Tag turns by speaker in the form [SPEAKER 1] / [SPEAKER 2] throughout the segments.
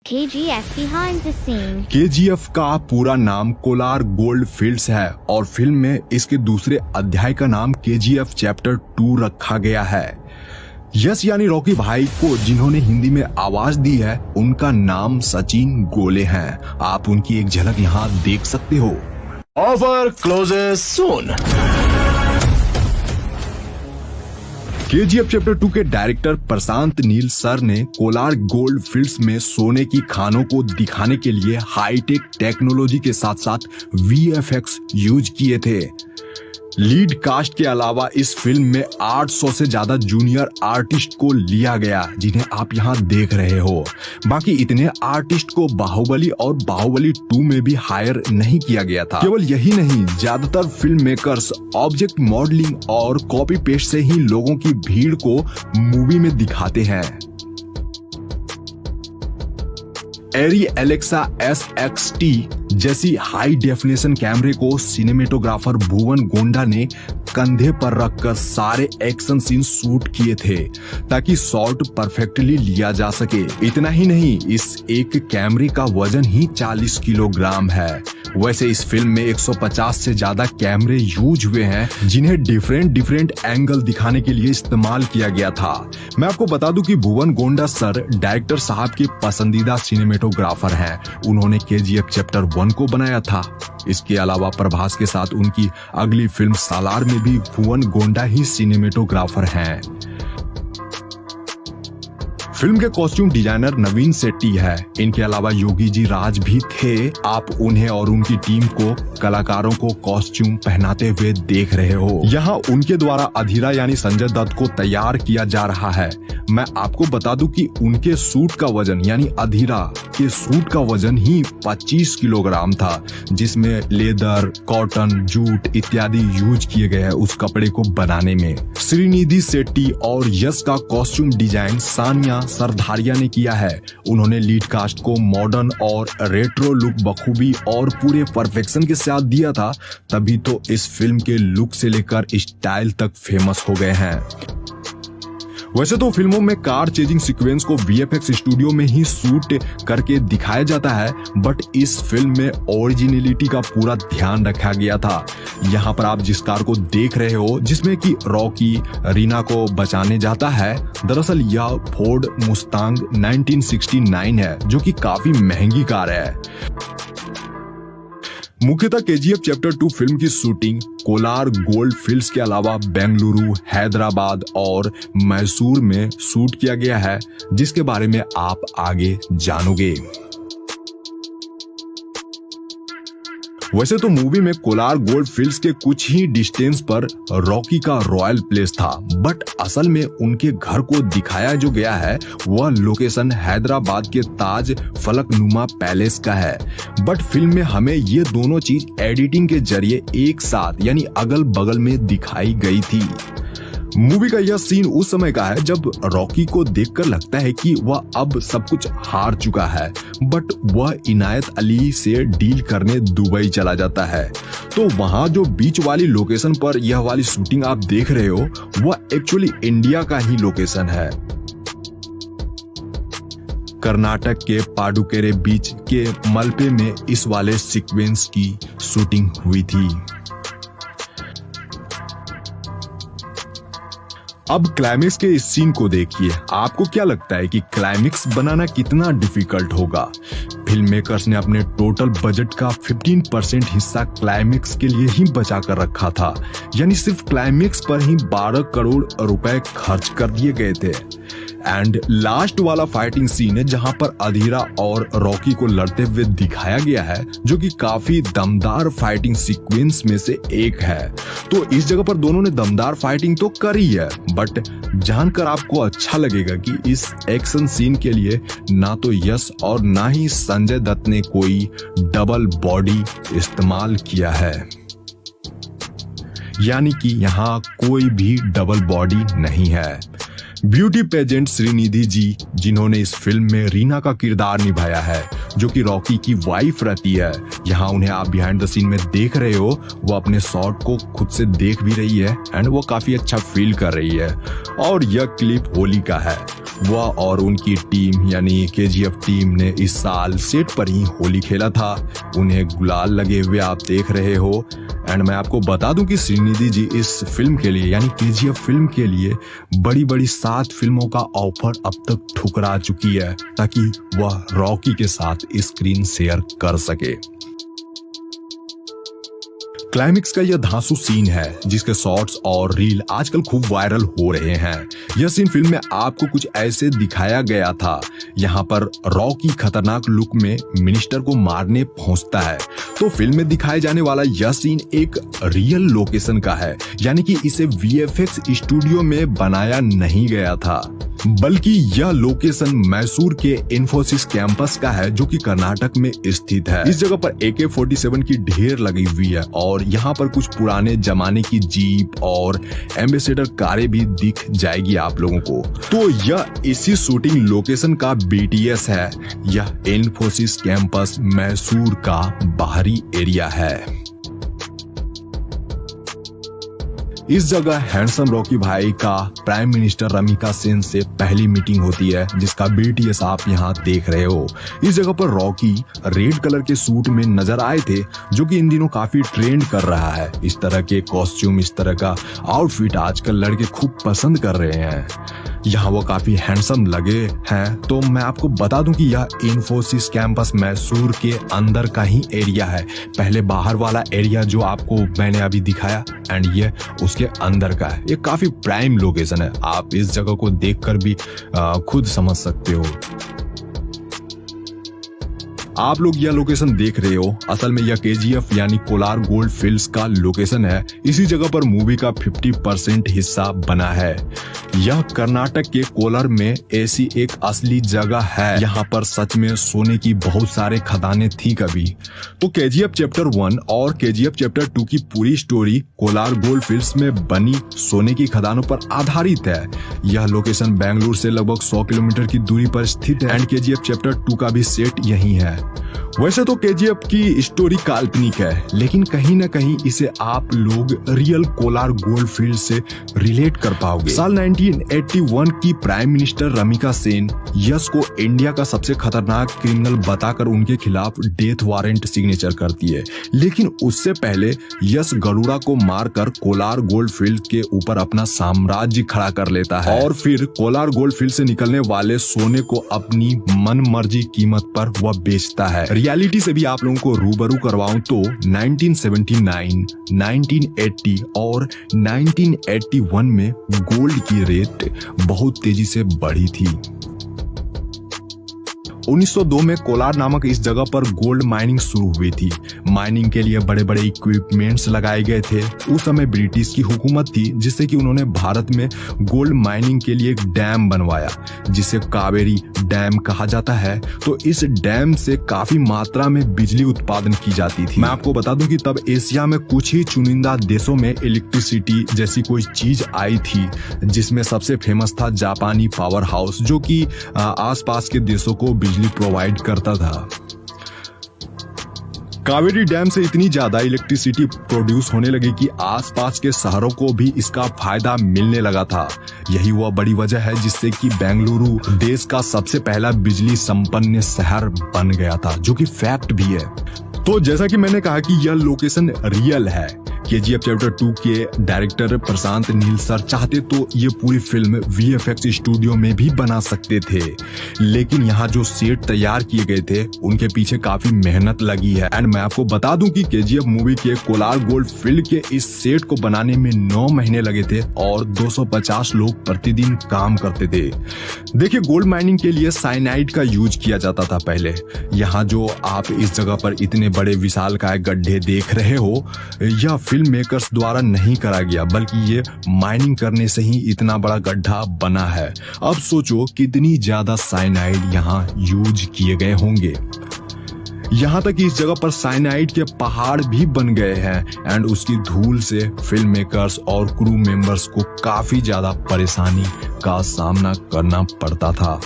[SPEAKER 1] KGF Behind the Scene।
[SPEAKER 2] KGF का पूरा नाम कोलार गोल्ड फील्ड्स है और फिल्म में इसके दूसरे अध्याय का नाम KGF चैप्टर 2 रखा गया है। यस यानी रॉकी भाई को जिन्होंने हिंदी में आवाज दी है उनका नाम सचिन गोले हैं। आप उनकी एक झलक यहाँ देख सकते हो।
[SPEAKER 3] ऑफर क्लोजेस सून।
[SPEAKER 2] KGF चैप्टर 2 के डायरेक्टर प्रशांत नील सर ने कोलार गोल्ड फील्ड्स में सोने की खानों को दिखाने के लिए हाईटेक टेक्नोलॉजी के साथ साथ VFX यूज किए थे। लीड कास्ट के अलावा इस फिल्म में 800 से ज्यादा जूनियर आर्टिस्ट को लिया गया जिन्हें आप यहाँ देख रहे हो। बाकी इतने आर्टिस्ट को बाहुबली और बाहुबली 2 में भी हायर नहीं किया गया था। केवल यही नहीं, ज्यादातर फिल्म मेकर्स ऑब्जेक्ट मॉडलिंग और कॉपी पेस्ट से ही लोगों की भीड़ को मूवी में दिखाते हैं। एरी एलेक्सा SXT जैसी हाई डेफिनेशन कैमरे को सिनेमेटोग्राफर भुवन गोंडा ने कंधे पर रखकर सारे एक्शन सीन शूट किए थे ताकि शॉट परफेक्टली लिया जा सके। इतना ही नहीं, इस एक कैमरे का वजन ही 40 किलोग्राम है। वैसे इस फिल्म में 150 से ज्यादा कैमरे यूज हुए हैं जिन्हें डिफरेंट एंगल दिखाने के लिए इस्तेमाल किया गया था। मैं आपको बता दूं कि भुवन गोंडा सर डायरेक्टर साहब के पसंदीदा सिनेमेटोग्राफर हैं। उन्होंने KGF चैप्टर 1 को बनाया था। इसके अलावा प्रभास के साथ उनकी अगली फिल्म सालार में भी भुवन गोंडा ही सिनेमेटोग्राफर हैं। फिल्म के कॉस्ट्यूम डिजाइनर नवीन सेट्टी है। इनके अलावा योगी जी राज भी थे। आप उन्हें और उनकी टीम को कलाकारों को कॉस्ट्यूम पहनाते हुए देख रहे हो। यहाँ उनके द्वारा अधीरा यानी संजय दत्त को तैयार किया जा रहा है। मैं आपको बता दूं कि उनके सूट का वजन यानी अधीरा के सूट का वजन ही 25 किलोग्राम था, जिसमें लेदर, कॉटन, जूट इत्यादि यूज किए गए हैं उस कपड़े को बनाने में। श्रीनिधि सेट्टी और यश का कॉस्ट्यूम डिजाइन सानिया सरधारिया ने किया है। उन्होंने लीड कास्ट को मॉडर्न और रेट्रो लुक बखूबी और पूरे परफेक्शन के साथ दिया था, तभी तो इस फिल्म के लुक से लेकर स्टाइल तक फेमस हो गए हैं। वैसे तो फिल्मों में कार चेजिंग सीक्वेंस को VFX स्टूडियो में ही शूट करके दिखाया जाता है, बट इस फिल्म में ओरिजिनलिटी का पूरा ध्यान रखा गया था। यहाँ पर आप जिस कार को देख रहे हो जिसमें कि रॉकी रीना को बचाने जाता है, दरअसल यह फोर्ड मुस्तांग 1969 है जो कि काफी महंगी कार है। मुख्यतः KGF चैप्टर 2 फिल्म की शूटिंग कोलार गोल्ड फील्ड्स के अलावा बेंगलुरु, हैदराबाद और मैसूर में शूट किया गया है, जिसके बारे में आप आगे जानोगे। वैसे तो मूवी में कोलार गोल्ड फील्ड्स के कुछ ही डिस्टेंस पर रॉकी का रॉयल प्लेस था, बट असल में उनके घर को दिखाया जो गया है वह लोकेशन हैदराबाद के ताज फलकनुमा पैलेस का है। बट फिल्म में हमें ये दोनों चीज एडिटिंग के जरिए एक साथ यानी अगल बगल में दिखाई गई थी। मूवी का यह सीन उस समय का है जब रॉकी को देखकर लगता है कि वह अब सब कुछ हार चुका है, बट वह इनायत अली से डील करने दुबई चला जाता है। तो वहां जो बीच वाली लोकेशन पर यह वाली शूटिंग आप देख रहे हो वह एक्चुअली इंडिया का ही लोकेशन है। कर्नाटक के पाडुकेरे बीच के मलपे में इस वाले सीक्वेंस की शूटिंग हुई थी। अब क्लाइमेक्स के इस सीन को देखिए। आपको क्या लगता है कि क्लाइमेक्स बनाना कितना डिफिकल्ट होगा? फिल्म मेकर्स ने अपने टोटल बजट का 15% हिस्सा क्लाइमेक्स के लिए ही बचा कर रखा था, यानी सिर्फ क्लाइमेक्स पर ही 12 करोड़ रुपए खर्च कर दिए गए थे। एंड लास्ट वाला फाइटिंग सीन है जहां पर अधीरा और रॉकी को लड़ते हुए दिखाया गया है, जो कि काफी दमदार फाइटिंग सीक्वेंस में से एक है। तो इस जगह पर दोनों ने दमदार फाइटिंग तो करी है, बट जानकर आपको अच्छा लगेगा कि इस एक्शन सीन के लिए ना तो यश और ना ही संजय दत्त ने कोई डबल बॉडी इस्तेमाल किया है, यानी कि यहाँ कोई भी डबल बॉडी नहीं है। ब्यूटी पेजेंट श्रीनिधि जी, जिन्होंने इस फिल्म में रीना का किरदार निभाया है, जो कि रॉकी की वाइफ रहती है। यहाँ उन्हें आप बिहाइंड द सीन में देख रहे हो, वो अपने शॉट को खुद से देख भी रही है एंड वो काफी अच्छा फील कर रही है। और यह क्लिप होली का है। वह और उनकी टीम यानी केजीएफ टीम ने इस साल सेट पर ही होली खेला था। उन्हें गुलाल लगे हुए आप देख रहे हो। एंड मैं आपको बता दूं कि श्रीनिधि जी इस फिल्म के लिए यानी केजीएफ फिल्म के लिए बड़ी बड़ी 7 फिल्मों का ऑफर अब तक ठुकरा चुकी है, ताकि वह रॉकी के साथ स्क्रीन शेयर कर सके। क्लाइमेक्स का यह धांसू सीन है, जिसके शॉट्स और रील आजकल खूब वायरल हो रहे हैं। यह सीन फिल्म में आपको कुछ ऐसे दिखाया गया था। यहाँ पर रॉकी खतरनाक लुक में मिनिस्टर को मारने पहुंचता है, तो फिल्म में दिखाए जाने वाला यह सीन एक रियल लोकेशन का है, यानी कि इसे वीएफएक्स स्टूडियो में बनाया नहीं गया था, बल्कि यह लोकेशन मैसूर के इन्फोसिस कैंपस का है, जो कि कर्नाटक में स्थित है। इस जगह पर AK-47 की ढेर लगी हुई है और यहाँ पर कुछ पुराने जमाने की जीप और एम्बेसडर कारें भी दिख जाएगी आप लोगों को। तो यह इसी शूटिंग लोकेशन का BTS है। यह इन्फोसिस कैंपस मैसूर का बाहरी एरिया है। इस जगह हैंडसम रॉकी भाई का प्राइम मिनिस्टर रमिका सेन से पहली मीटिंग होती है, जिसका BTS आप यहाँ देख रहे हो। इस जगह पर रॉकी रेड कलर के सूट में नजर आए थे, जो कि इन दिनों काफी ट्रेंड कर रहा है। इस तरह के कॉस्ट्यूम, इस तरह का आउटफिट आजकल लड़के खूब पसंद कर रहे हैं। यहाँ वो काफी हैंडसम लगे हैं। तो मैं आपको बता दूं कि यह इन्फोसिस कैंपस मैसूर के अंदर का ही एरिया है। पहले बाहर वाला एरिया जो आपको मैंने अभी दिखाया एंड ये उसके अंदर का है। ये काफी प्राइम लोकेशन है, आप इस जगह को देखकर भी खुद समझ सकते हो। आप लोग यह लोकेशन देख रहे हो, असल में यह KGF यानी कोलार गोल्ड फील्ड्स का लोकेशन है। इसी जगह पर मूवी का 50% हिस्सा बना है। यह कर्नाटक के कोलार में ऐसी एक असली जगह है। यहाँ पर सच में सोने की बहुत सारे खदानें थी कभी। तो KGF चैप्टर 1 और KGF चैप्टर 2 की पूरी स्टोरी कोलार गोल्ड फील्ड्स में बनी सोने की खदानों पर आधारित है। यह लोकेशन बेंगलुरु से लगभग 100 किलोमीटर की दूरी पर स्थित है एंड KGF चैप्टर 2 का भी सेट यही है। वैसे तो KGF की स्टोरी काल्पनिक है, लेकिन कहीं न कहीं इसे आप लोग रियल कोलार गोल्ड फील्ड से रिलेट कर पाओगे। साल 1981 की प्राइम मिनिस्टर रमिका सेन यश को इंडिया का सबसे खतरनाक क्रिमिनल बताकर उनके खिलाफ डेथ वारंट सिग्नेचर करती है, लेकिन उससे पहले यश गरुड़ा को मारकर कोलार गोल्ड फील्ड के ऊपर अपना साम्राज्य खड़ा कर लेता है और फिर कोलार गोल्ड फील्ड से निकलने वाले सोने को अपनी मन मर्जी कीमत पर वह बेचता है। रियलिटी से भी आप लोगों को रूबरू करवाऊं तो 1979, 1980 और 1981 में गोल्ड की रेट बहुत तेजी से बढ़ी थी। 1902 में कोलार नामक इस जगह पर गोल्ड माइनिंग शुरू हुई थी। माइनिंग के लिए बड़े बड़े इक्विपमेंट्स लगाए गए थे। उस समय ब्रिटिश की हुकूमत थी, जिससे कि उन्होंने भारत में गोल्ड माइनिंग के लिए एक डैम बनवाया, जिसे कावेरी डैम कहा जाता है। तो इस डैम से काफी मात्रा में बिजली उत्पादन की जाती थी। मैं आपको बता दूं कि तब एशिया में कुछ ही चुनिंदा देशों में इलेक्ट्रिसिटी जैसी कोई चीज आई थी, जिसमें सबसे फेमस था जापानी पावर हाउस, जो कि आसपास के देशों को बिजली प्रोवाइड करता था। कावेरी डैम से इतनी ज्यादा इलेक्ट्रिसिटी प्रोड्यूस होने लगी कि आसपास के शहरों को भी इसका फायदा मिलने लगा था। यही वह बड़ी वजह है जिससे कि बेंगलुरु देश का सबसे पहला बिजली संपन्न शहर बन गया था, जो कि फैक्ट भी है। तो जैसा कि मैंने कहा कि यह लोकेशन रियल है। KGF चैप्टर 2 के डायरेक्टर प्रशांत नील सर चाहते तो ये पूरी फिल्म VFX स्टूडियो में भी बना सकते थे, लेकिन यहाँ जो सेट तैयार किए गए थे उनके पीछे काफी मेहनत लगी है। एंड मैं आपको बता दूं कि KGF मूवी के कोलार गोल्ड फील्ड के इस सेट को बनाने में 9 महीने लगे थे और 250 लोग प्रतिदिन काम करते थे। देखिए, गोल्ड माइनिंग के लिए साइनाइड का यूज किया जाता था पहले। यहाँ जो आप इस जगह पर इतने बड़े विशालकाय गड्ढे देख रहे हो, यह फिल्म मेकर्स द्वारा नहीं करा गया, बल्कि ये माइनिंग करने से ही इतना बड़ा गड्ढा बना है। अब सोचो कितनी ज्यादा साइनाइड यहाँ यूज किए गए होंगे। यहाँ तक कि इस जगह पर साइनाइड के पहाड़ भी बन गए हैं एंड उसकी धूल से फिल्म मेकर्स और क्रू मेंबर्स को काफी ज्यादा परेशानी का सामना करना पड़ता था।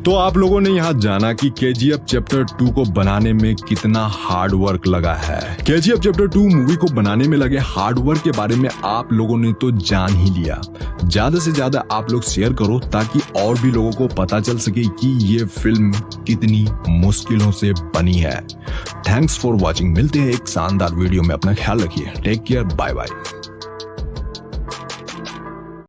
[SPEAKER 2] तो आप लोगों ने यहाँ जाना कि KGF चैप्टर 2 को बनाने में कितना हार्ड वर्क लगा है। KGF चैप्टर 2 मूवी को बनाने में लगे हार्ड वर्क के बारे में आप लोगों ने तो जान ही लिया। ज्यादा से ज्यादा आप लोग शेयर करो ताकि और भी लोगों को पता चल सके कि ये फिल्म कितनी मुश्किलों से बनी है। Thanks for watching. मिलते हैं एक शानदार वीडियो में। अपना ख्याल रखिए। Take care. Bye bye.